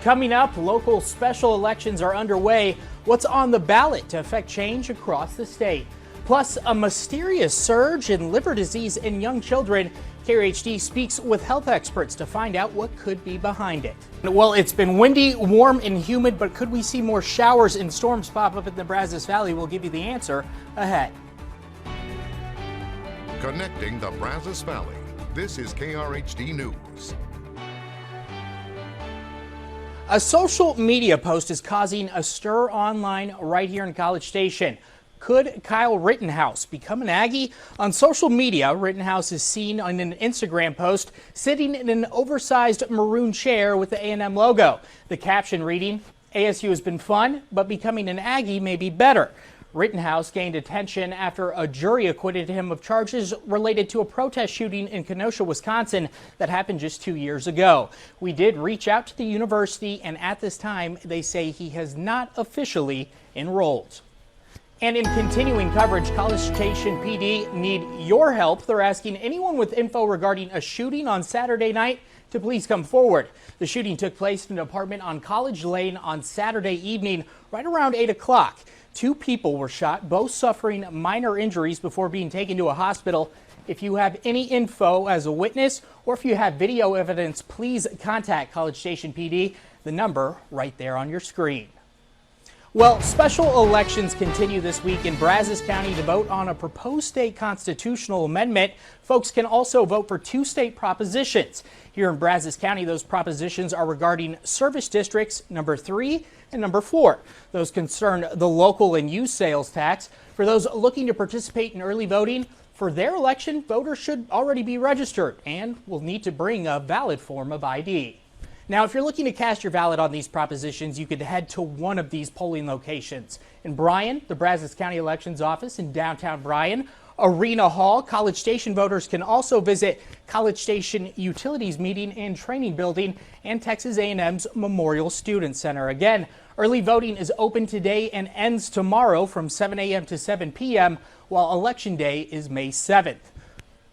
Coming up, local special elections are underway. What's on the ballot to affect change across the state? Plus, a mysterious surge in liver disease in young children. KRHD speaks with health experts to find out what could be behind it. Well, it's been windy, warm, and humid, but could we see more showers and storms pop up in the Brazos Valley? We'll give you the answer ahead. Connecting the Brazos Valley. This is KRHD News. A social media post is causing a stir online right here in College Station. Could Kyle Rittenhouse become an Aggie? On social media, Rittenhouse is seen on an Instagram post sitting in an oversized maroon chair with the A&M logo. The caption reading, "ASU has been fun, but becoming an Aggie may be better." Rittenhouse gained attention after a jury acquitted him of charges related to a protest shooting in Kenosha, Wisconsin that happened just 2 years ago. We did reach out to the university, and at this time, they say he has not officially enrolled. And in continuing coverage, College Station PD need your help. They're asking anyone with info regarding a shooting on Saturday night to please come forward. The shooting took place in an apartment on College Lane on Saturday evening, right around 8 o'clock. 2 people were shot, both suffering minor injuries before being taken to a hospital. If you have any info as a witness or if you have video evidence, please contact College Station PD. The number right there on your screen. Well, special elections continue this week in Brazos County to vote on a proposed state constitutional amendment. Folks can also vote for 2 state propositions. Here in Brazos County, those propositions are regarding service districts number 3 and number 4. Those concern the local and use sales tax. For those looking to participate in early voting, for their election, voters should already be registered and will need to bring a valid form of ID. Now, if you're looking to cast your ballot on these propositions, you could head to one of these polling locations. In Bryan, the Brazos County Elections Office in downtown Bryan, Arena Hall. College Station voters can also visit College Station Utilities Meeting and Training Building and Texas A&M's Memorial Student Center. Again, early voting is open today and ends tomorrow from 7 a.m. to 7 p.m., while Election Day is May 7th.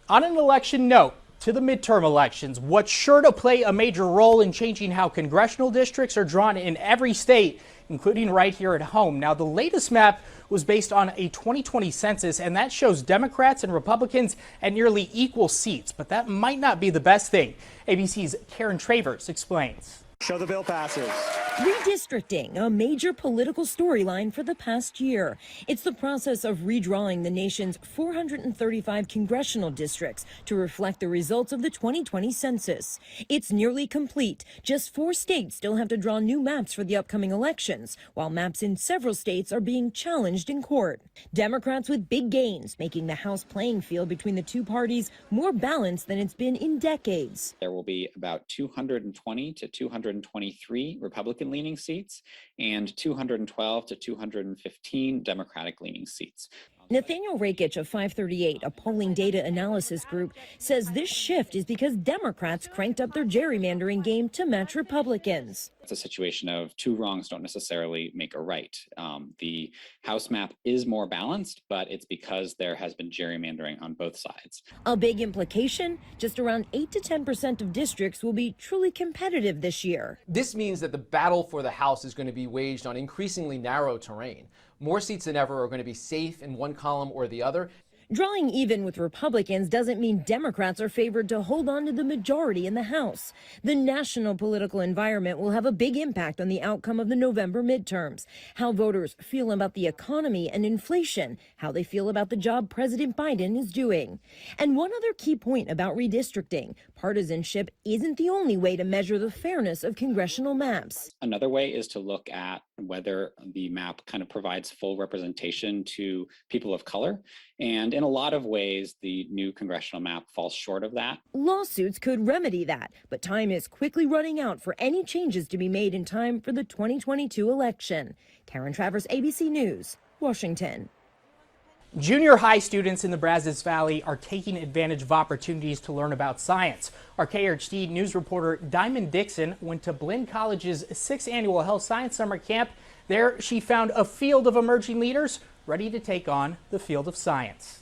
On an election note, to the midterm elections, what's sure to play a major role in changing how congressional districts are drawn in every state, including right here at home. Now, the latest map was based on a 2020 census, and that shows Democrats and Republicans at nearly equal seats. But that might not be the best thing. ABC's Karen Travers explains. Show the bill passes. Redistricting, a major political storyline for the past year. It's the process of redrawing the nation's 435 congressional districts to reflect the results of the 2020 census. It's nearly complete. Just 4 states still have to draw new maps for the upcoming elections, while maps in several states are being challenged in court. Democrats with big gains, making the House playing field between the 2 parties more balanced than it's been in decades. There will be about 220 to 223 Republican-leaning seats and 212 to 215 Democratic-leaning seats. Nathaniel Rakich of 538, a polling data analysis group, says this shift is because Democrats cranked up their gerrymandering game to match Republicans. It's a situation of 2 wrongs don't necessarily make a right. The House map is more balanced, but it's because there has been gerrymandering on both sides. A big implication, just around 8 to 10% of districts will be truly competitive this year. This means that the battle for the House is going to be waged on increasingly narrow terrain. More seats than ever are going to be safe in one column or the other. Drawing even with Republicans doesn't mean Democrats are favored to hold on to the majority in the House. The national political environment will have a big impact on the outcome of the November midterms. How voters feel about the economy and inflation, how they feel about the job President Biden is doing. And one other key point about redistricting, partisanship isn't the only way to measure the fairness of congressional maps. Another way is to look at whether the map kind of provides full representation to people of color. And in a lot of ways, the new congressional map falls short of that. Lawsuits could remedy that, but time is quickly running out for any changes to be made in time for the 2022 election. Karen Travers, ABC News, Washington. Junior high students in the Brazos Valley are taking advantage of opportunities to learn about science. Our KRHD News reporter Diamond Dixon went to Blinn College's 6th annual Health Science Summer Camp. There she found a field of emerging leaders ready to take on the field of science.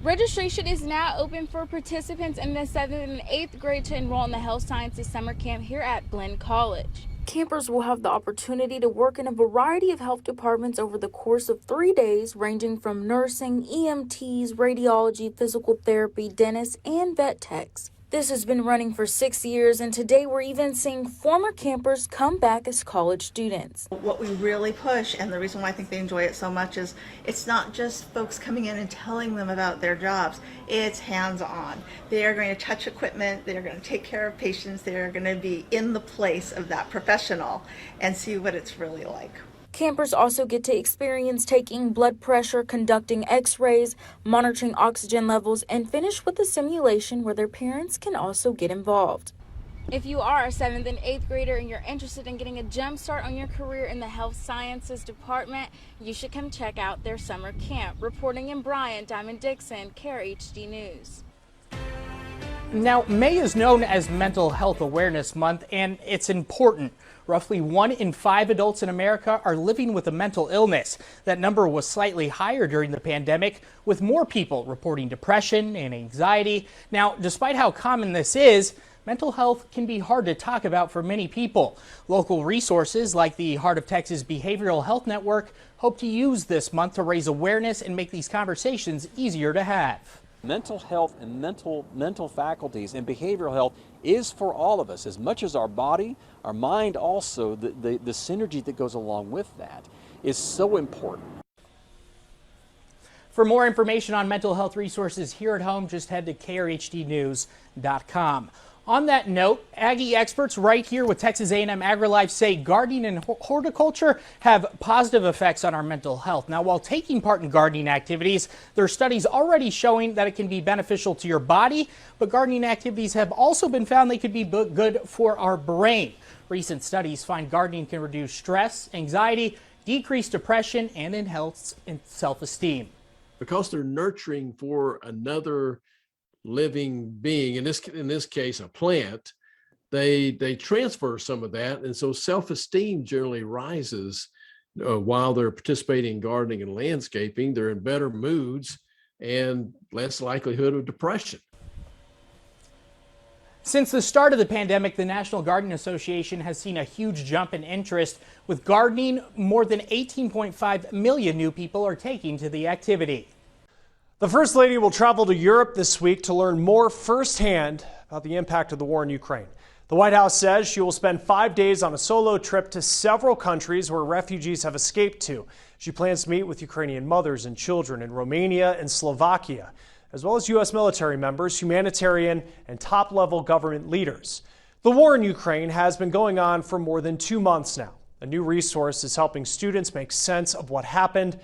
Registration is now open for participants in the 7th and 8th grade to enroll in the Health Sciences Summer Camp here at Blinn College. Campers will have the opportunity to work in a variety of health departments over the course of 3 days, ranging from nursing, EMTs, radiology, physical therapy, dentists, and vet techs. This has been running for 6 years, and today we're even seeing former campers come back as college students. What we really push, and the reason why I think they enjoy it so much, is it's not just folks coming in and telling them about their jobs, it's hands-on. They are going to touch equipment, they are going to take care of patients, they are going to be in the place of that professional and see what it's really like. Campers also get to experience taking blood pressure, conducting x-rays, monitoring oxygen levels, and finish with a simulation where their parents can also get involved. If you are a 7th and 8th grader and you're interested in getting a jump start on your career in the health sciences department, you should come check out their summer camp. Reporting in Bryan, Diamond Dixon, KRHD News. Now, May is known as Mental Health Awareness Month, and it's important. Roughly 1 in 5 adults in America are living with a mental illness. That number was slightly higher during the pandemic, with more people reporting depression and anxiety. Now, despite how common this is, mental health can be hard to talk about for many people. Local resources like the Heart of Texas Behavioral Health Network hope to use this month to raise awareness and make these conversations easier to have. Mental health and mental faculties and behavioral health is for all of us, as much as our body, our mind also. The synergy that goes along with that is so important. For more information on mental health resources here at home, just head to krhdnews.com. On that note, Aggie experts right here with Texas A&M AgriLife say gardening and horticulture have positive effects on our mental health. Now, while taking part in gardening activities, there are studies already showing that it can be beneficial to your body, but gardening activities have also been found they could be good for our brain. Recent studies find gardening can reduce stress, anxiety, decrease depression, and enhance self-esteem. Because they're nurturing for another living being, in this case a plant, they transfer some of that, and so self-esteem generally rises while they're participating in gardening and landscaping. They're in better moods and less likelihood of depression. Since the start of the pandemic, the National Garden Association has seen a huge jump in interest. With gardening, more than 18.5 million new people are taking to the activity. The First Lady will travel to Europe this week to learn more firsthand about the impact of the war in Ukraine. The White House says she will spend 5 days on a solo trip to several countries where refugees have escaped to. She plans to meet with Ukrainian mothers and children in Romania and Slovakia, as well as U.S. military members, humanitarian, and top-level government leaders. The war in Ukraine has been going on for more than 2 months now. A new resource is helping students make sense of what happened,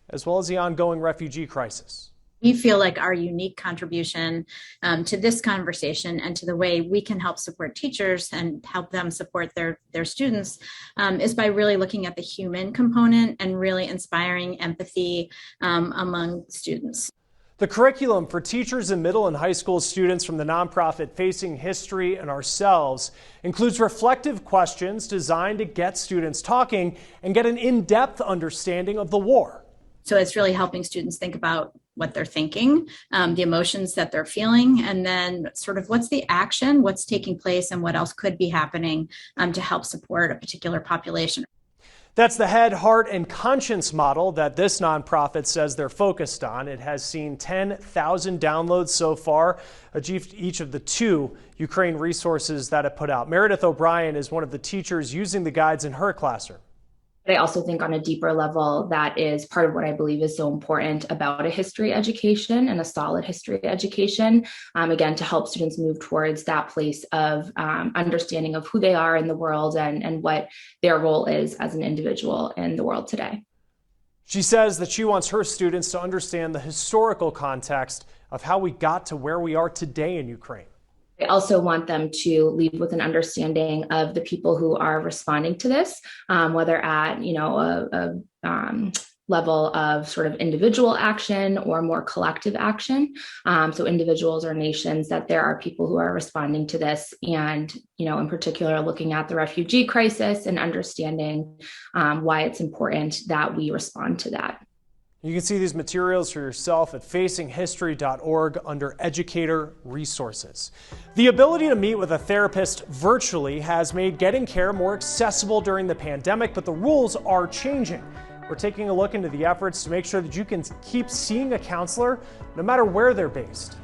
as well as the ongoing refugee crisis. We feel like our unique contribution to this conversation and to the way we can help support teachers and help them support their students is by really looking at the human component and really inspiring empathy among students. The curriculum for teachers and middle and high school students from the nonprofit Facing History and Ourselves includes reflective questions designed to get students talking and get an in-depth understanding of the war. So it's really helping students think about what they're thinking, the emotions that they're feeling, and then sort of what's the action, what's taking place, and what else could be happening to help support a particular population. That's the head, heart, and conscience model that this nonprofit says they're focused on. It has seen 10,000 downloads so far, each of the 2 Ukraine resources that it put out. Meredith O'Brien is one of the teachers using the guides in her classroom. But I also think on a deeper level, that is part of what I believe is so important about a history education and a solid history education, again, to help students move towards that place of understanding of who they are in the world and what their role is as an individual in the world today. She says that she wants her students to understand the historical context of how we got to where we are today in Ukraine. I also want them to leave with an understanding of the people who are responding to this, whether at a level of sort of individual action or more collective action. So individuals or nations, that there are people who are responding to this, and in particular looking at the refugee crisis and understanding why it's important that we respond to that. You can see these materials for yourself at facinghistory.org under Educator Resources. The ability to meet with a therapist virtually has made getting care more accessible during the pandemic, but the rules are changing. We're taking a look into the efforts to make sure that you can keep seeing a counselor no matter where they're based.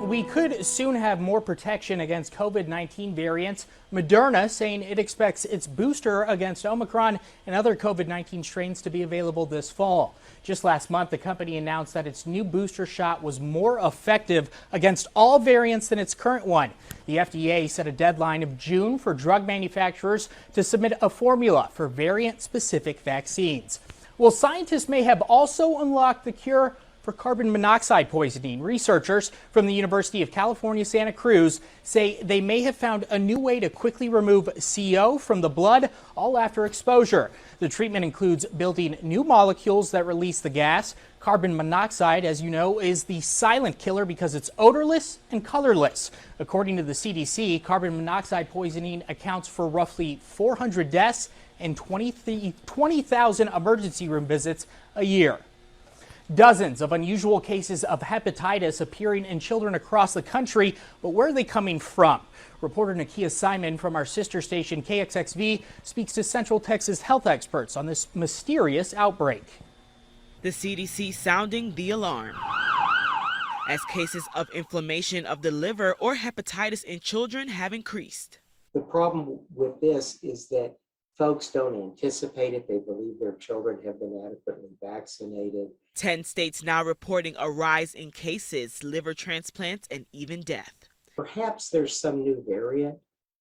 We could soon have more protection against COVID-19 variants. Moderna saying it expects its booster against Omicron and other COVID-19 strains to be available this fall. Just last month, the company announced that its new booster shot was more effective against all variants than its current one. The FDA set a deadline of June for drug manufacturers to submit a formula for variant-specific vaccines. Well, scientists may have also unlocked the cure for carbon monoxide poisoning. Researchers from the University of California, Santa Cruz say they may have found a new way to quickly remove CO from the blood, all after exposure. The treatment includes building new molecules that release the gas. Carbon monoxide, as you know, is the silent killer because it's odorless and colorless. According to the CDC, carbon monoxide poisoning accounts for roughly 400 deaths and 20,000 emergency room visits a year. Dozens of unusual cases of hepatitis appearing in children across the country, but where are they coming from? Reporter Nakia Simon from our sister station KXXV speaks to Central Texas health experts on this mysterious outbreak. The CDC sounding the alarm as cases of inflammation of the liver or hepatitis in children have increased. The problem with this is that folks don't anticipate it. They believe their children have been adequately vaccinated. 10 states now reporting a rise in cases, liver transplants, and even death. Perhaps there's some new variant.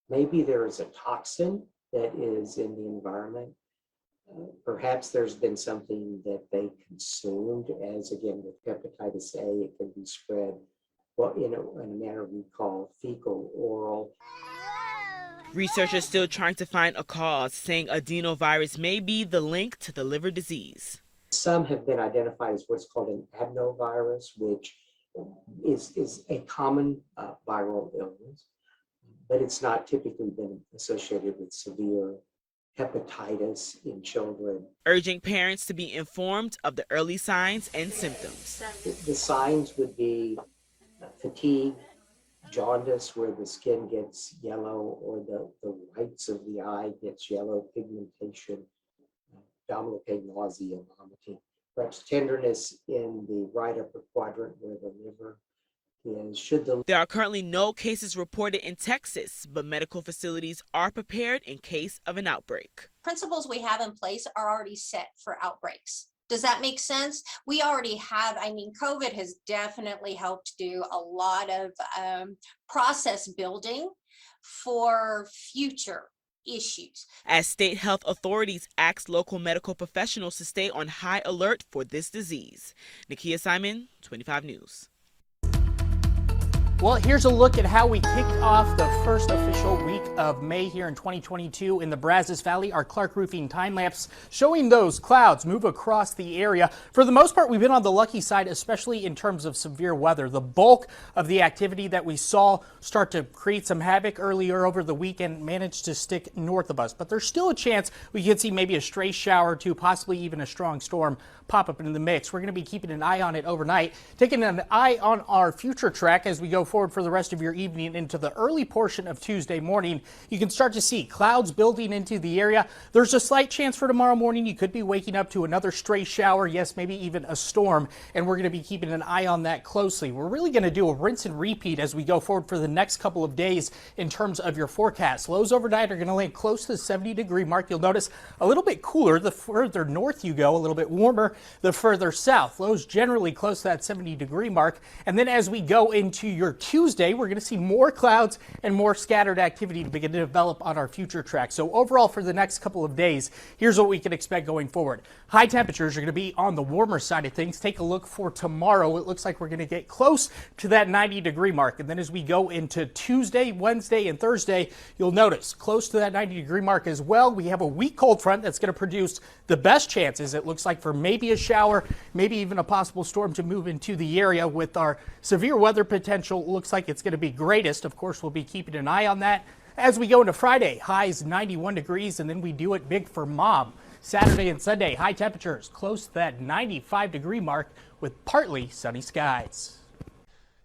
Maybe there is a toxin that is in the environment. Perhaps there's been something that they consumed, as again with hepatitis A, it can be spread in a manner we call fecal oral. Researchers still trying to find a cause, saying adenovirus may be the link to the liver disease. Some have been identified as what's called an adenovirus, which is a common viral illness, but it's not typically been associated with severe hepatitis in children. Urging parents to be informed of the early signs and symptoms. The signs would be fatigue, jaundice where the skin gets yellow or the whites of the eye gets yellow, pigmentation, abdominal pain, nausea, vomiting, perhaps tenderness in the right upper quadrant where the liver is. There are currently no cases reported in Texas, but medical facilities are prepared in case of an outbreak. Principles we have in place are already set for outbreaks. Does that make sense? We already have, COVID has definitely helped do a lot of process building for future issues. As state health authorities ask local medical professionals to stay on high alert for this disease. Nakia Simon, 25 News. Well, here's a look at how we kicked off the first official week of May here in 2022 in the Brazos Valley. Our Clark Roofing time lapse showing those clouds move across the area. For the most part, we've been on the lucky side, especially in terms of severe weather. The bulk of the activity that we saw start to create some havoc earlier over the weekend managed to stick north of us. But there's still a chance we could see maybe a stray shower or two, possibly even a strong storm pop up into the mix. We're going to be keeping an eye on it overnight, taking an eye on our future track as we go forward for the rest of your evening into the early portion of Tuesday morning. You can start to see clouds building into the area. There's a slight chance for tomorrow morning you could be waking up to another stray shower, yes, maybe even a storm, and we're going to be keeping an eye on that closely. We're really going to do a rinse and repeat as we go forward for the next couple of days in terms of your forecast. Lows overnight are going to land close to the 70-degree mark. You'll notice a little bit cooler the further north you go, a little bit warmer the further south. Lows generally close to that 70-degree mark. And then as we go into your Tuesday, we're going to see more clouds and more scattered activity to begin to develop on our future track. So overall for the next couple of days, here's what we can expect going forward. High temperatures are going to be on the warmer side of things. Take a look for tomorrow. It looks like we're going to get close to that 90-degree mark. And then as we go into Tuesday, Wednesday, and Thursday, you'll notice close to that 90-degree mark as well. We have a weak cold front that's going to produce the best chances, it looks like, for maybe a shower, maybe even a possible storm to move into the area with our severe weather potential looks like it's going to be greatest. Of course, we'll be keeping an eye on that as we go into Friday. Highs 91 degrees, and then we do it big for Mom. Saturday and Sunday, high temperatures close to that 95-degree mark with partly sunny skies.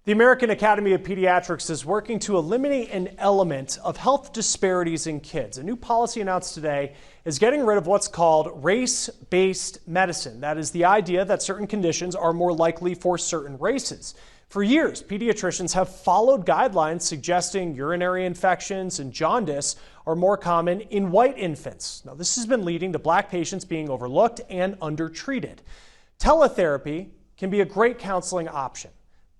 The American Academy of Pediatrics is working to eliminate an element of health disparities in kids. A new policy announced today is getting rid of what's called race-based medicine. That is the idea that certain conditions are more likely for certain races. For years, pediatricians have followed guidelines suggesting urinary infections and jaundice are more common in white infants. Now, this has been leading to black patients being overlooked and undertreated. Teletherapy can be a great counseling option.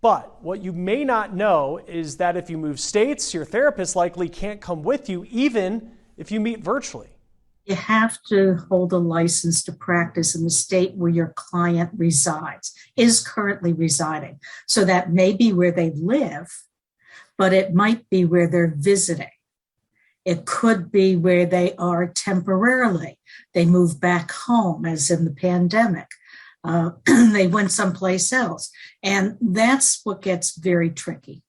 But what you may not know is that if you move states, your therapist likely can't come with you, even if you meet virtually. You have to hold a license to practice in the state where your client resides, is currently residing. So that may be where they live, but it might be where they're visiting. It could be where they are temporarily. They move back home, as in the pandemic. They went someplace else. And that's what gets very tricky.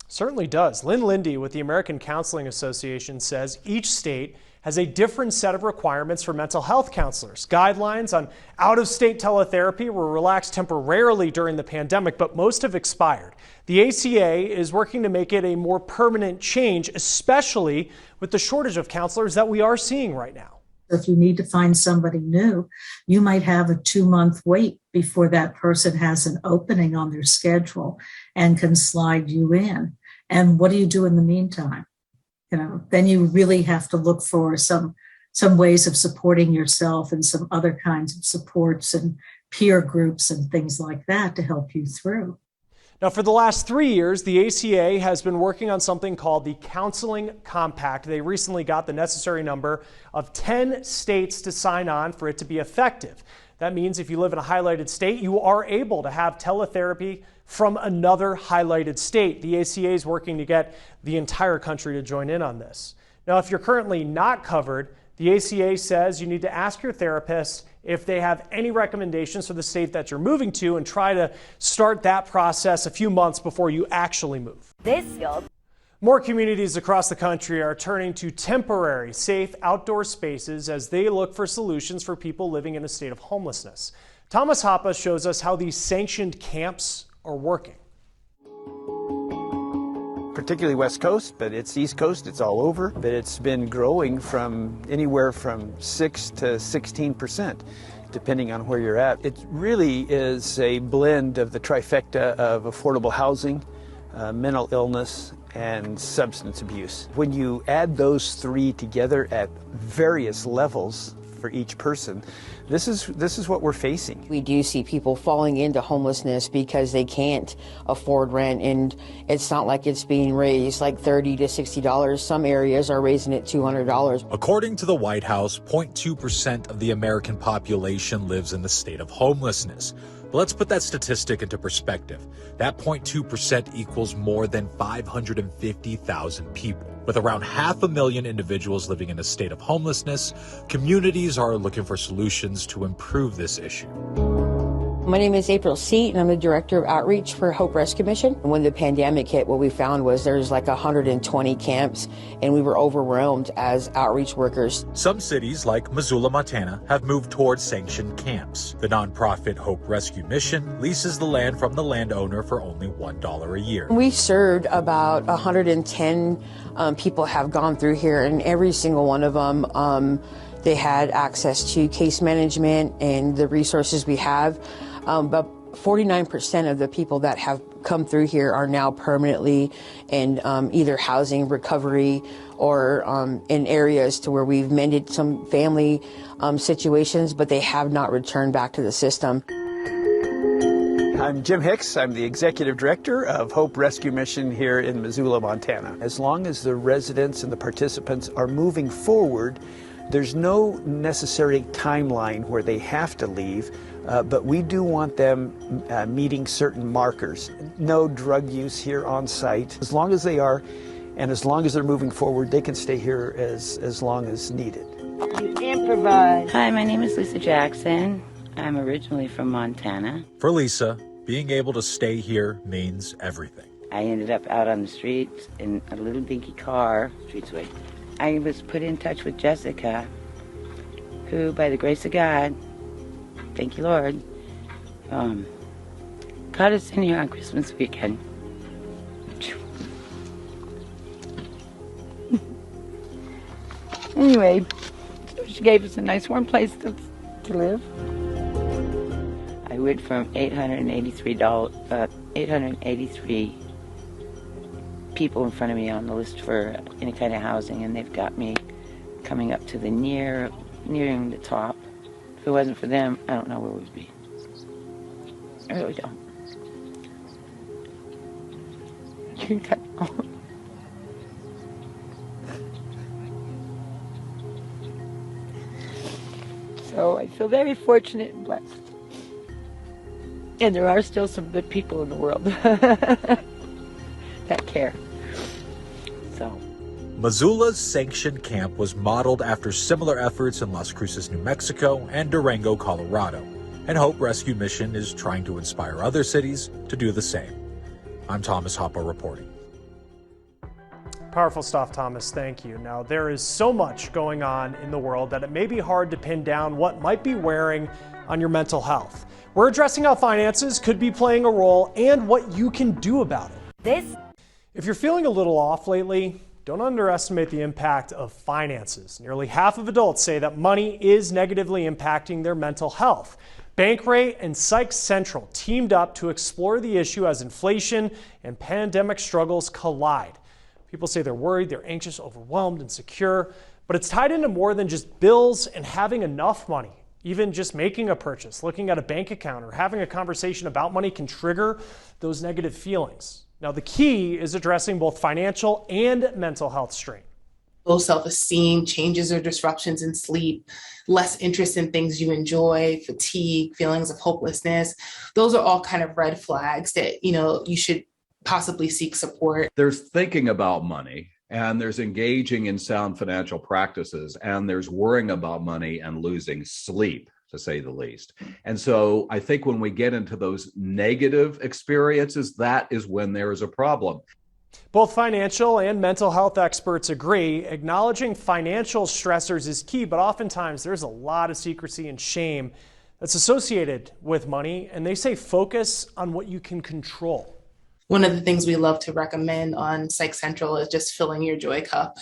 Certainly does. Lynn Lindy with the American Counseling Association says each state has a different set of requirements for mental health counselors. Guidelines on out-of-state teletherapy were relaxed temporarily during the pandemic, but most have expired. The ACA is working to make it a more permanent change, especially with the shortage of counselors that we are seeing right now. If you need to find somebody new, you might have a 2-month wait before that person has an opening on their schedule and can slide you in. And what do you do in the meantime? Then you really have to look for some ways of supporting yourself and some other kinds of supports and peer groups and things like that to help you through. Now, for the last 3 years, the ACA has been working on something called the Counseling Compact. They recently got the necessary number of 10 states to sign on for it to be effective. That means if you live in a highlighted state, you are able to have teletherapy from another highlighted state. The ACA is working to get the entire country to join in on this. Now, if you're currently not covered, the ACA says you need to ask your therapist if they have any recommendations for the state that you're moving to and try to start that process a few months before you actually move. More communities across the country are turning to temporary, safe outdoor spaces as they look for solutions for people living in a state of homelessness. Thomas Hoppe shows us how these sanctioned camps are working. Particularly West Coast, but it's East Coast, it's all over. But it's been growing from anywhere from 6 to 16%, depending on where you're at. It really is a blend of the trifecta of affordable housing, mental illness, and substance abuse. When you add those three together at various levels for each person, this is what we're facing. We do see people falling into homelessness because they can't afford rent, and it's not like it's being raised like $30 to $60. Some areas are raising it $200. According to the White House, 0.2% of the American population lives in the state of homelessness. But let's put that statistic into perspective. That 0.2% equals more than 550,000 people. With around 500,000 individuals living in a state of homelessness, communities are looking for solutions to improve this issue. My name is April Seat, and I'm the Director of Outreach for Hope Rescue Mission. When the pandemic hit, what we found was there's like 120 camps, and we were overwhelmed as outreach workers. Some cities, like Missoula, Montana, have moved towards sanctioned camps. The nonprofit Hope Rescue Mission leases the land from the landowner for only $1 a year. We served about 110 people have gone through here, and every single one of them, they had access to case management and the resources we have. But 49% of the people that have come through here are now permanently in either housing, recovery, or in areas to where we've mended some family situations, but they have not returned back to the system. I'm Jim Hicks. I'm the Executive Director of Hope Rescue Mission here in Missoula, Montana. As long as the residents and the participants are moving forward, there's no necessary timeline where they have to leave, but we do want them meeting certain markers. No drug use here on site. As long as they are, and as long as they're moving forward, they can stay here as long as needed. You improvise. Hi, my name is Lisa Jackson. I'm originally from Montana. For Lisa, being able to stay here means everything. I ended up out on the streets in a little dinky car, streetsway. I was put in touch with Jessica, who, by the grace of God, thank you, Lord, got us in here on Christmas weekend. Anyway, so she gave us a nice warm place to live. I went from $883 people in front of me on the list for any kind of housing, and they've got me coming up to the nearing the top. If it wasn't for them, I don't know where we'd be. I really don't. You can cut off. So I feel very fortunate and blessed. And there are still some good people in the world that care. So. Missoula's sanctioned camp was modeled after similar efforts in Las Cruces, New Mexico and Durango, Colorado. And Hope Rescue Mission is trying to inspire other cities to do the same. I'm Thomas Hoppa reporting. Powerful stuff, Thomas. Thank you. Now, there is so much going on in the world that it may be hard to pin down what might be wearing on your mental health. We're addressing how finances could be playing a role and what you can do about it. If you're feeling a little off lately, don't underestimate the impact of finances. Nearly half of adults say that money is negatively impacting their mental health. Bankrate and Psych Central teamed up to explore the issue as inflation and pandemic struggles collide. People say they're worried, they're anxious, overwhelmed, insecure, but it's tied into more than just bills and having enough money. Even just making a purchase, looking at a bank account, or having a conversation about money can trigger those negative feelings. Now, the key is addressing both financial and mental health strain. Low self-esteem, changes or disruptions in sleep, less interest in things you enjoy, fatigue, feelings of hopelessness. Those are all kind of red flags that, you should possibly seek support. There's thinking about money, and there's engaging in sound financial practices, and there's worrying about money and losing sleep, to say the least. And so I think when we get into those negative experiences, that is when there is a problem. Both financial and mental health experts agree acknowledging financial stressors is key, but oftentimes there's a lot of secrecy and shame that's associated with money, and they say focus on what you can control. One of the things we love to recommend on Psych Central is just filling your joy cup,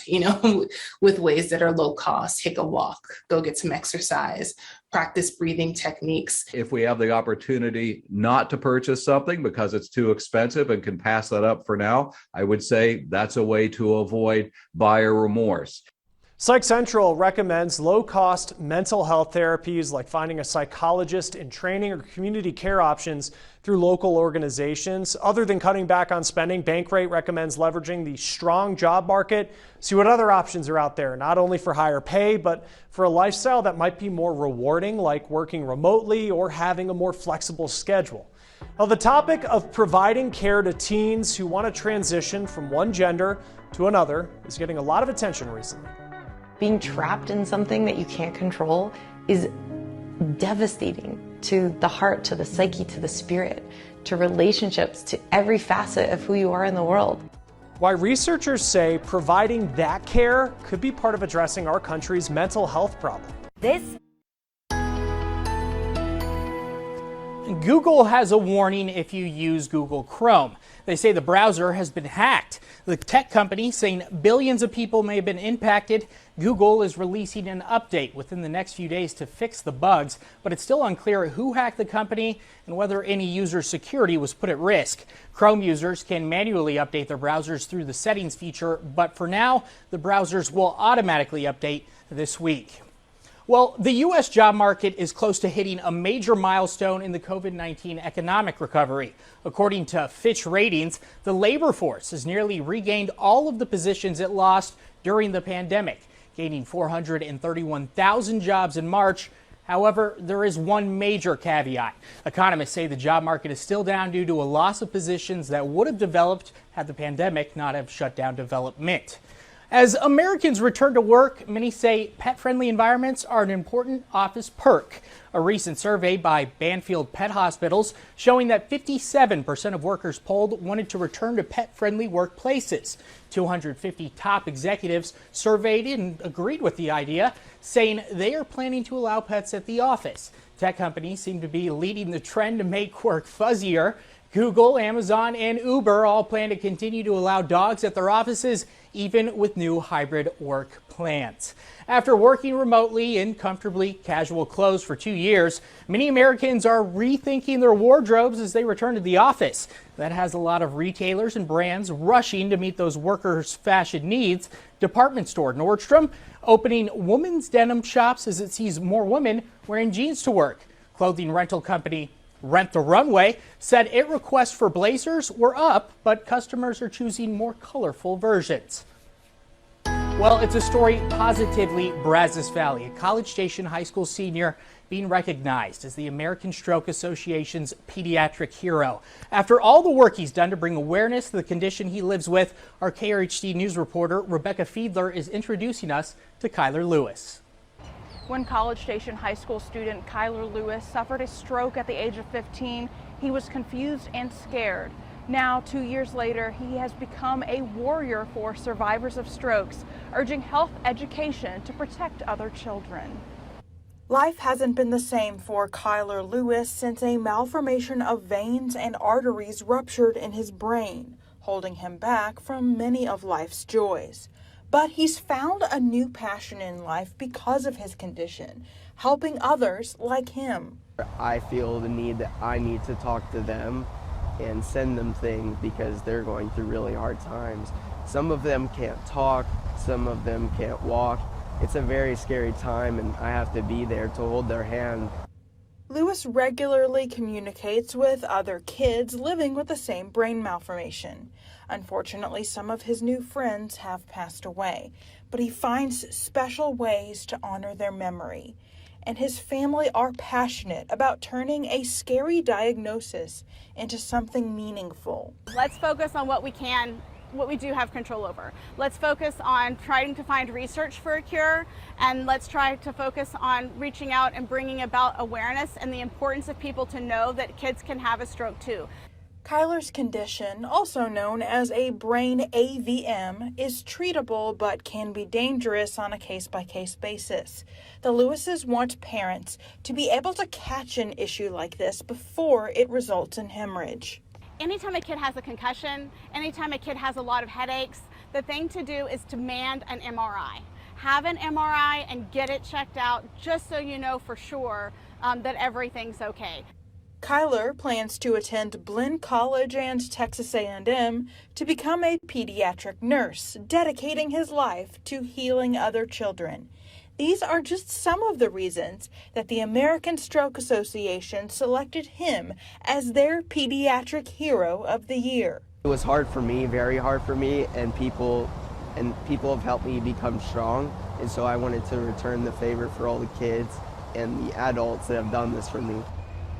with ways that are low cost. Take a walk, go get some exercise, practice breathing techniques. If we have the opportunity not to purchase something because it's too expensive and can pass that up for now, I would say that's a way to avoid buyer remorse. Psych Central recommends low-cost mental health therapies like finding a psychologist in training or community care options through local organizations. Other than cutting back on spending, Bankrate recommends leveraging the strong job market. See what other options are out there, not only for higher pay, but for a lifestyle that might be more rewarding, like working remotely or having a more flexible schedule. Now, the topic of providing care to teens who want to transition from one gender to another is getting a lot of attention recently. Being trapped in something that you can't control is devastating to the heart, to the psyche, to the spirit, to relationships, to every facet of who you are in the world. Why researchers say providing that care could be part of addressing our country's mental health problem. Google has a warning if you use Google Chrome. They say the browser has been hacked. The tech company saying billions of people may have been impacted. Google is releasing an update within the next few days to fix the bugs, but it's still unclear who hacked the company and whether any user security was put at risk. Chrome users can manually update their browsers through the settings feature, but for now, the browsers will automatically update this week. Well, the U.S. job market is close to hitting a major milestone in the COVID-19 economic recovery. According to Fitch Ratings, the labor force has nearly regained all of the positions it lost during the pandemic, gaining 431,000 jobs in March. However, there is one major caveat. Economists say the job market is still down due to a loss of positions that would have developed had the pandemic not have shut down development. As Americans return to work, many say pet-friendly environments are an important office perk. A recent survey by Banfield Pet Hospitals showing that 57% of workers polled wanted to return to pet-friendly workplaces. 250 top executives surveyed and agreed with the idea, saying they are planning to allow pets at the office. Tech companies seem to be leading the trend to make work fuzzier. Google, Amazon, and Uber all plan to continue to allow dogs at their offices, even with new hybrid work plans. After working remotely in comfortably casual clothes for 2 years, many Americans are rethinking their wardrobes as they return to the office. That has a lot of retailers and brands rushing to meet those workers' fashion needs. Department store Nordstrom opening women's denim shops as it sees more women wearing jeans to work. Clothing rental company Rent the Runway said its requests for blazers were up, but customers are choosing more colorful versions. Well, it's a story positively Brazos Valley, a College Station High School senior being recognized as the American Stroke Association's pediatric hero. After all the work he's done to bring awareness to the condition he lives with, our KRHD News reporter Rebecca Fiedler is introducing us to Kyler Lewis. When College Station High School student Kyler Lewis suffered a stroke at the age of 15, he was confused and scared. Now, 2 years later, he has become a warrior for survivors of strokes, urging health education to protect other children. Life hasn't been the same for Kyler Lewis since a malformation of veins and arteries ruptured in his brain, holding him back from many of life's joys. But he's found a new passion in life because of his condition, helping others like him. I feel the need that I need to talk to them and send them things because they're going through really hard times. Some of them can't talk, some of them can't walk. It's a very scary time and I have to be there to hold their hand. Lewis regularly communicates with other kids living with the same brain malformation. Unfortunately, some of his new friends have passed away, but he finds special ways to honor their memory. And his family are passionate about turning a scary diagnosis into something meaningful. Let's focus on what we do have control over. Let's focus on trying to find research for a cure, and let's try to focus on reaching out and bringing about awareness and the importance of people to know that kids can have a stroke too. Kyler's condition, also known as a brain AVM, is treatable but can be dangerous on a case-by-case basis. The Lewises want parents to be able to catch an issue like this before it results in hemorrhage. Anytime a kid has a concussion, anytime a kid has a lot of headaches, the thing to do is demand an MRI. Have an MRI and get it checked out just so you know for sure that everything's okay. Kyler plans to attend Blinn College and Texas A&M to become a pediatric nurse, dedicating his life to healing other children. These are just some of the reasons that the American Stroke Association selected him as their pediatric hero of the year. It was hard for me, very hard for me, and people have helped me become strong, and so I wanted to return the favor for all the kids and the adults that have done this for me.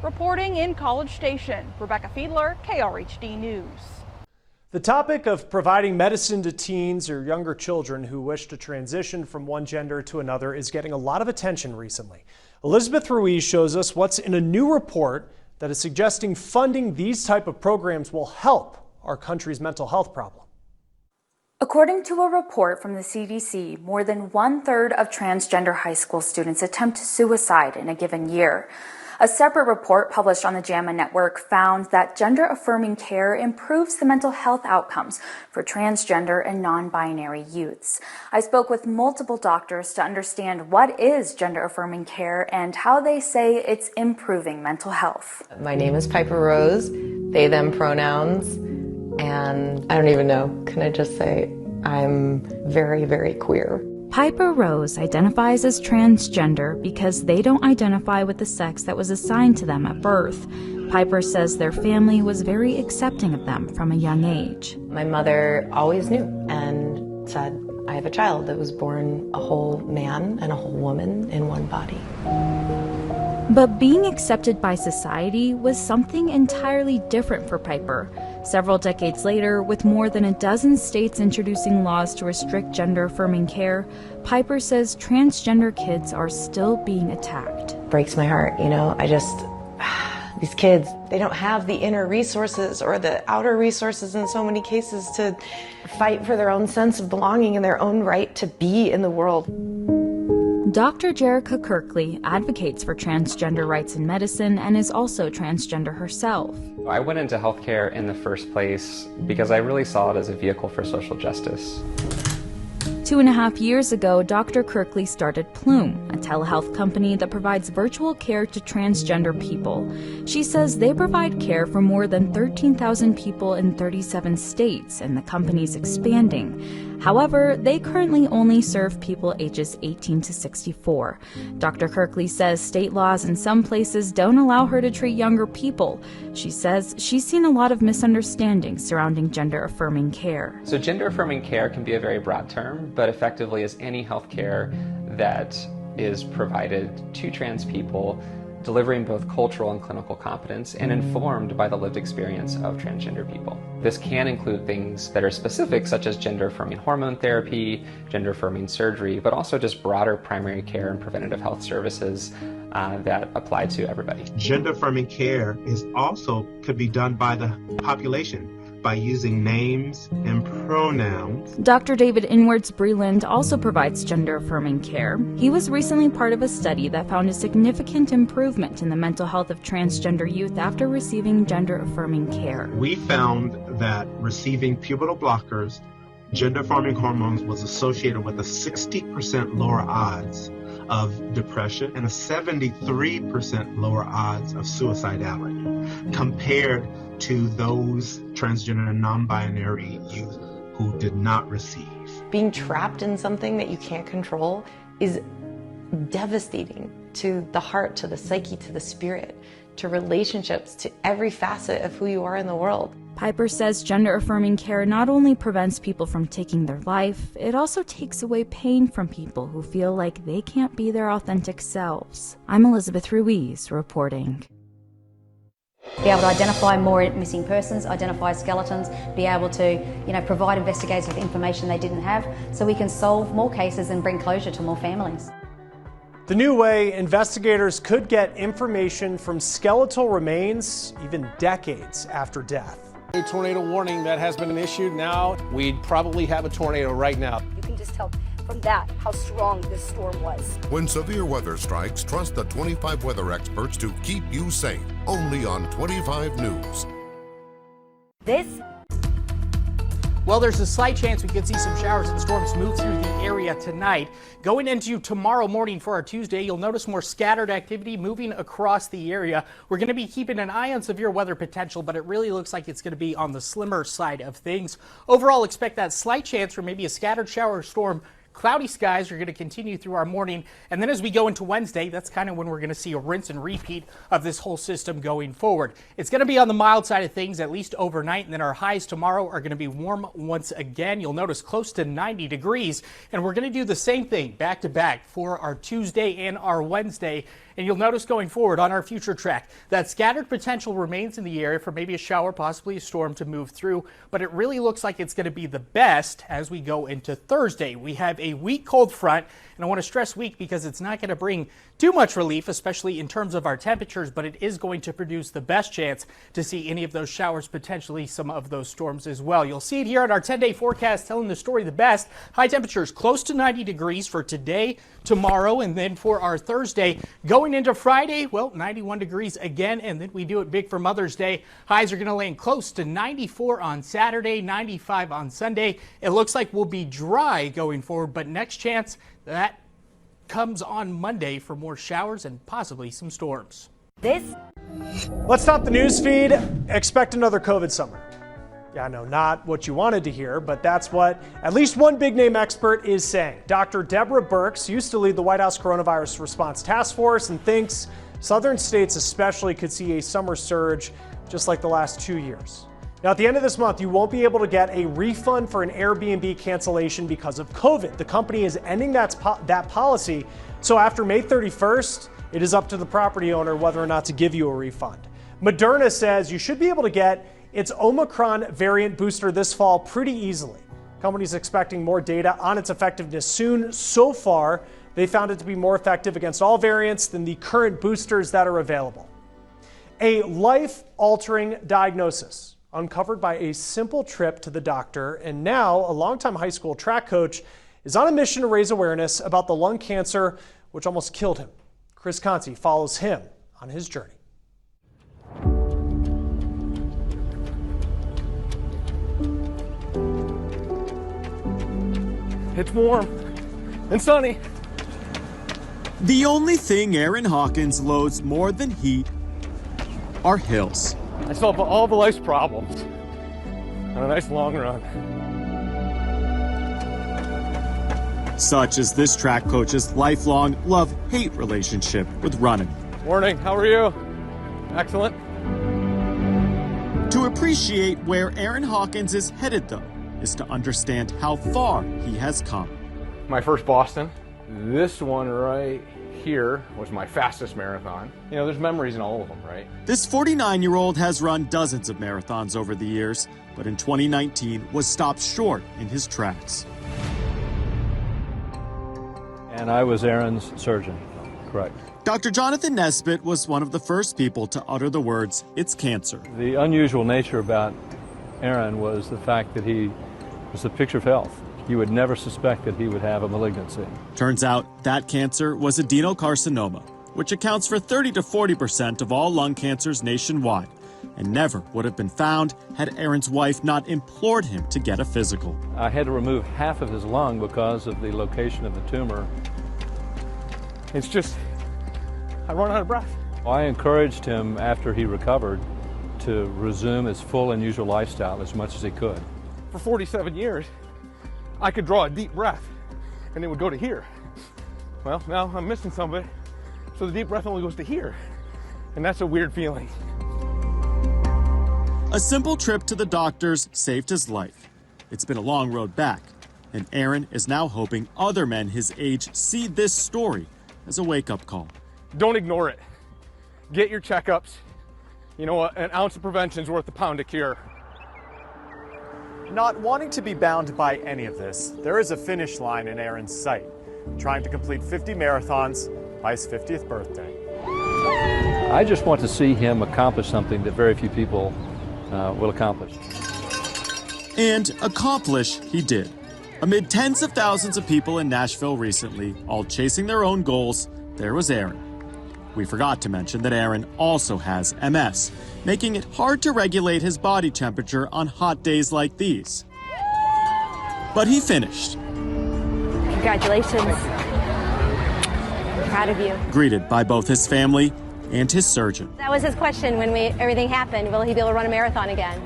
Reporting in College Station, Rebecca Fiedler, KRHD News. The topic of providing medicine to teens or younger children who wish to transition from one gender to another is getting a lot of attention recently. Elizabeth Ruiz shows us what's in a new report that is suggesting funding these type of programs will help our country's mental health problem. According to a report from the CDC, more than 1/3 of transgender high school students attempt suicide in a given year. A separate report published on the JAMA Network found that gender-affirming care improves the mental health outcomes for transgender and non-binary youths. I spoke with multiple doctors to understand what is gender-affirming care and how they say it's improving mental health. My name is Piper Rose, they, them pronouns, and I don't even know, can I just say I'm very, very queer. Piper Rose identifies as transgender because they don't identify with the sex that was assigned to them at birth. Piper says their family was very accepting of them from a young age. My mother always knew and said, I have a child that was born a whole man and a whole woman in one body. But being accepted by society was something entirely different for Piper. Several decades later, with more than a dozen states introducing laws to restrict gender-affirming care, Piper says transgender kids are still being attacked. Breaks my heart, these kids, they don't have the inner resources or the outer resources in so many cases to fight for their own sense of belonging and their own right to be in the world. Dr. Jerica Kirkley advocates for transgender rights in medicine and is also transgender herself. I went into healthcare in the first place because I really saw it as a vehicle for social justice. 2.5 years ago, Dr. Kirkley started Plume, a telehealth company that provides virtual care to transgender people. She says they provide care for more than 13,000 people in 37 states, and the company's expanding. However, they currently only serve people ages 18 to 64. Dr. Kirkley says state laws in some places don't allow her to treat younger people. She says she's seen a lot of misunderstandings surrounding gender-affirming care. So gender-affirming care can be a very broad term, but effectively is any health care that is provided to trans people, delivering both cultural and clinical competence and informed by the lived experience of transgender people. This can include things that are specific, such as gender-affirming hormone therapy, gender-affirming surgery, but also just broader primary care and preventative health services that apply to everybody. Gender-affirming care could be done by the population by using names and pronouns. Dr. David Inwards-Breland also provides gender-affirming care. He was recently part of a study that found a significant improvement in the mental health of transgender youth after receiving gender-affirming care. We found that receiving pubertal blockers, gender-affirming hormones, was associated with a 60% lower odds of depression and a 73% lower odds of suicidality compared to those transgender and non-binary youth who did not receive. Being trapped in something that you can't control is devastating to the heart, to the psyche, to the spirit, to relationships, to every facet of who you are in the world. Piper says gender-affirming care not only prevents people from taking their life, it also takes away pain from people who feel like they can't be their authentic selves. I'm Elizabeth Ruiz reporting. Be able to identify more missing persons, identify skeletons, be able to, provide investigators with information they didn't have, so we can solve more cases and bring closure to more families. The new way, investigators could get information from skeletal remains even decades after death. A tornado warning that has been issued now. We'd probably have a tornado right now. You can just tell from that how strong this storm was. When severe weather strikes, trust the 25 weather experts to keep you safe. Only on 25 News. Well, there's a slight chance we could see some showers and storms move through the area tonight. Going into tomorrow morning for our Tuesday, you'll notice more scattered activity moving across the area. We're going to be keeping an eye on severe weather potential, but it really looks like it's going to be on the slimmer side of things. Overall, expect that slight chance for maybe a scattered shower or storm. Cloudy skies are going to continue through our morning, and then as we go into Wednesday, that's kind of when we're going to see a rinse and repeat of this whole system going forward. It's going to be on the mild side of things, at least overnight, and then our highs tomorrow are going to be warm once again. You'll notice close to 90 degrees, and we're going to do the same thing back to back for our Tuesday and our Wednesday. And you'll notice going forward on our future track that scattered potential remains in the area for maybe a shower, possibly a storm to move through. But it really looks like it's going to be the best as we go into Thursday. We have a weak cold front, and I want to stress weak because it's not going to bring too much relief, especially in terms of our temperatures, but it is going to produce the best chance to see any of those showers, potentially some of those storms as well. You'll see it here on our 10-day forecast telling the story the best. High temperatures close to 90 degrees for today, tomorrow, and then for our Thursday. Going into Friday, well, 91 degrees again, and then we do it big for Mother's Day. Highs are going to land close to 94 on Saturday, 95 on Sunday. It looks like we'll be dry going forward, but next chance, that comes on Monday for more showers and possibly some storms. Let's stop the news feed. Expect another COVID summer. Yeah, no, not what you wanted to hear, but that's what at least one big name expert is saying. Dr. Deborah Birx used to lead the White House Coronavirus Response Task Force and thinks southern states especially could see a summer surge just like the last 2 years. Now, at the end of this month, you won't be able to get a refund for an Airbnb cancellation because of COVID. The company is ending that policy, so after May 31st, it is up to the property owner whether or not to give you a refund. Moderna says you should be able to get its Omicron variant booster this fall pretty easily. Companies expecting more data on its effectiveness soon. So far, they found it to be more effective against all variants than the current boosters that are available. A life-altering diagnosis uncovered by a simple trip to the doctor, and now a longtime high school track coach is on a mission to raise awareness about the lung cancer which almost killed him. Chris Conti follows him on his journey. It's warm and sunny. The only thing Aaron Hawkins loathes more than heat are hills. I solve all the life's problems on a nice long run. Such as this track coach's lifelong love-hate relationship with running. Morning, how are you? Excellent. To appreciate where Aaron Hawkins is headed, though, is to understand how far he has come. My first Boston. This one right here was my fastest marathon. You know, there's memories in all of them, right? This 49-year-old has run dozens of marathons over the years, but in 2019 was stopped short in his tracks. And I was Aaron's surgeon, correct. Dr. Jonathan Nesbitt was one of the first people to utter the words, "It's cancer." The unusual nature about Aaron was the fact that he was a picture of health. You would never suspect that he would have a malignancy. Turns out that cancer was adenocarcinoma, which accounts for 30 to 40% of all lung cancers nationwide, and never would have been found had Aaron's wife not implored him to get a physical. I had to remove half of his lung because of the location of the tumor. It's just, I run out of breath. I encouraged him after he recovered to resume his full and usual lifestyle as much as he could. For 47 years, I could draw a deep breath and it would go to here. Well, now I'm missing some of it, so the deep breath only goes to here. And that's a weird feeling. A simple trip to the doctors saved his life. It's been a long road back, and Aaron is now hoping other men his age see this story as a wake-up call. Don't ignore it. Get your checkups. You know what? An ounce of prevention is worth a pound of cure. Not wanting to be bound by any of this, there is a finish line in Aaron's sight, trying to complete 50 marathons by his 50th birthday. I just want to see him accomplish something that very few people will accomplish. And accomplish he did. Amid tens of thousands of people in Nashville recently, all chasing their own goals, there was Aaron. We forgot to mention that Aaron also has MS, making it hard to regulate his body temperature on hot days like these. But he finished. Congratulations. I'm proud of you. Greeted by both his family and his surgeon. That was his question when everything happened. Will he be able to run a marathon again?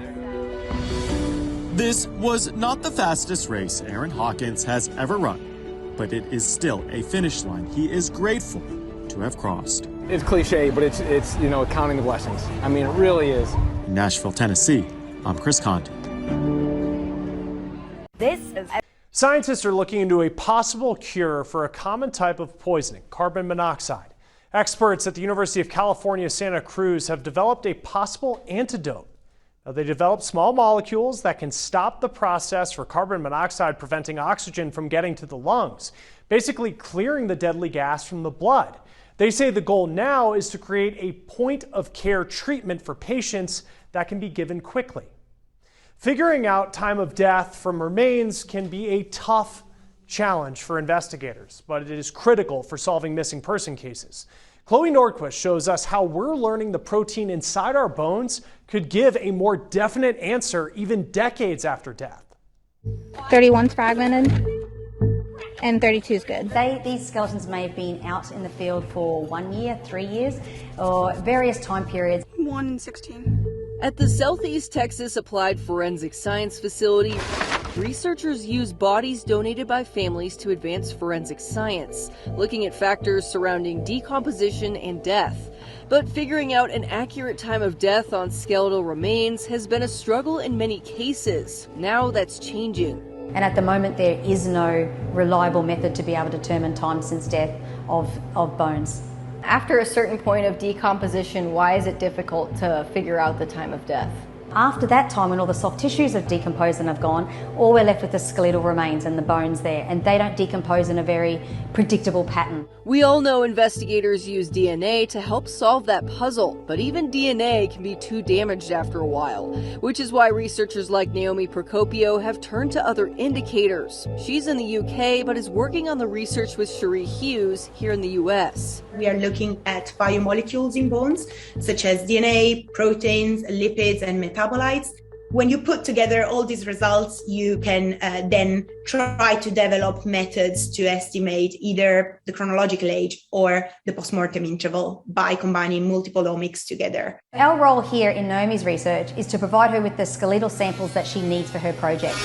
This was not the fastest race Aaron Hawkins has ever run, but it is still a finish line he is grateful to have crossed. It's cliche, but it's you know, counting the blessings. I mean, it really is. In Nashville, Tennessee, I'm Chris Conti. Scientists are looking into a possible cure for a common type of poisoning, carbon monoxide. Experts at the University of California, Santa Cruz have developed a possible antidote. Now, they developed small molecules that can stop the process for carbon monoxide preventing oxygen from getting to the lungs, basically clearing the deadly gas from the blood. They say the goal now is to create a point-of-care treatment for patients that can be given quickly. Figuring out time of death from remains can be a tough challenge for investigators, but it is critical for solving missing person cases. Chloe Nordquist shows us how we're learning the protein inside our bones could give a more definite answer even decades after death. 31's fragmented and 32 is good. These skeletons may have been out in the field for 1 year, 3 years, or various time periods. 1 and 16. At the Southeast Texas Applied Forensic Science Facility, researchers use bodies donated by families to advance forensic science, looking at factors surrounding decomposition and death. But figuring out an accurate time of death on skeletal remains has been a struggle in many cases. Now that's changing. And at the moment, there is no reliable method to be able to determine time since death of bones. After a certain point of decomposition, why is it difficult to figure out the time of death? After that time, when all the soft tissues have decomposed and have gone, all we're left with the skeletal remains and the bones there, and they don't decompose in a very predictable pattern. We all know investigators use DNA to help solve that puzzle, but even DNA can be too damaged after a while, which is why researchers like Naomi Procopio have turned to other indicators. She's in the UK, but is working on the research with Cherie Hughes here in the US. We are looking at biomolecules in bones, such as DNA, proteins, lipids, and metabolites. When you put together all these results, you can then try to develop methods to estimate either the chronological age or the postmortem interval by combining multiple omics together. Our role here in Naomi's research is to provide her with the skeletal samples that she needs for her project.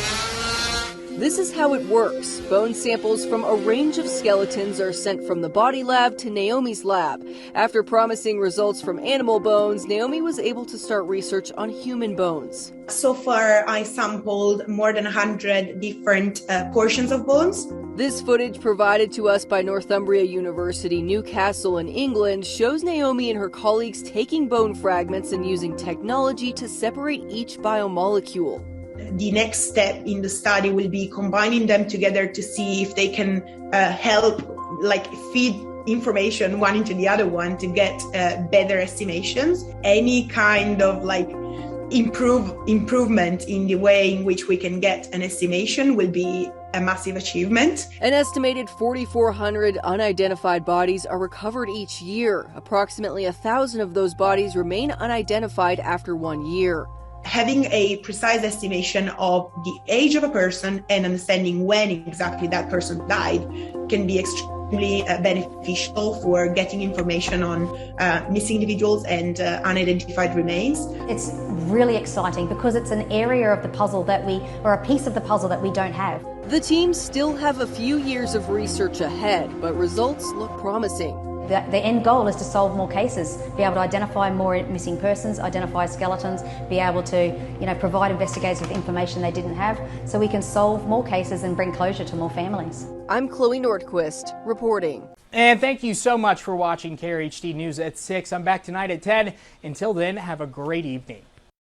This is how it works. Bone samples from a range of skeletons are sent from the body lab to Naomi's lab. After promising results from animal bones, Naomi was able to start research on human bones. So far, I sampled more than 100 different portions of bones. This footage provided to us by Northumbria University, Newcastle in England shows Naomi and her colleagues taking bone fragments and using technology to separate each biomolecule. The next step in the study will be combining them together to see if they can help, feed information one into the other one to get better estimations. Any kind of improvement in the way in which we can get an estimation will be a massive achievement. An estimated 4,400 unidentified bodies are recovered each year. Approximately 1,000 of those bodies remain unidentified after 1 year. Having a precise estimation of the age of a person and understanding when exactly that person died can be extremely beneficial for getting information on missing individuals and unidentified remains. It's really exciting because it's an area of the puzzle or a piece of the puzzle that we don't have. The team still have a few years of research ahead, but results look promising. The end goal is to solve more cases, be able to identify more missing persons, identify skeletons, be able to, provide investigators with information they didn't have, so we can solve more cases and bring closure to more families. I'm Chloe Nordquist, reporting. And thank you so much for watching Krhd News at 6. I'm back tonight at 10. Until then, have a great evening.